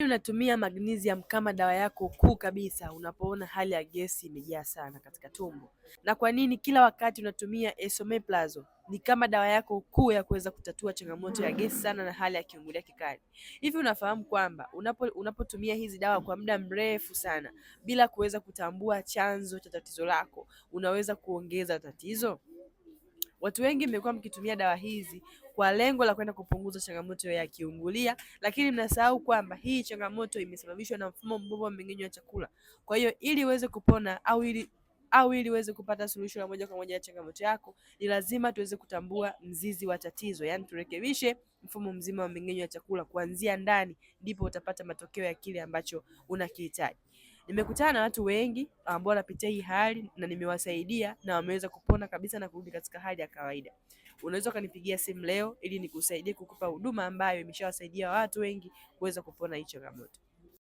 unatumia magnesium kama dawa yako kuu kabisa unapoona hali ya gesi imejaa sana katika tumbo? Na kwa nini kila wakati unatumia esomeprazole ni kama dawa yako kuu ya kuweza kutatua changamoto ya gesi sana na hali ya kiungulia kikali? Hivi unafahamu kwamba unapotumia hizi dawa kwa muda mrefu sana bila kuweza kutambua chanzo cha tatizo lako, unaweza kuongeza tatizo? Watu wengi mmekuwa mkitumia dawa hizi kwa lengo la kwenda kupunguza changamoto ya kiungulia, lakini mnasahau kwamba hii changamoto imesababishwa na mfumo mbovu wa mmeng'enyo wa chakula. Kwa hiyo ili uweze kupona au ili uweze kupata suluhisho la moja kwa moja ya changamoto yako, ni lazima tuweze kutambua mzizi wa tatizo, yaani turekebishe mfumo mzima wa mmeng'enyo wa chakula kuanzia ndani, ndipo utapata matokeo ya kile ambacho unakihitaji. Nimekutana na watu wengi ambao wanapitia hii hali na nimewasaidia na wameweza kupona kabisa na kurudi katika hali ya kawaida. Unaweza ukanipigia simu leo ili nikusaidie kukupa huduma ambayo imeshawasaidia watu wengi kuweza kupona hii changamoto.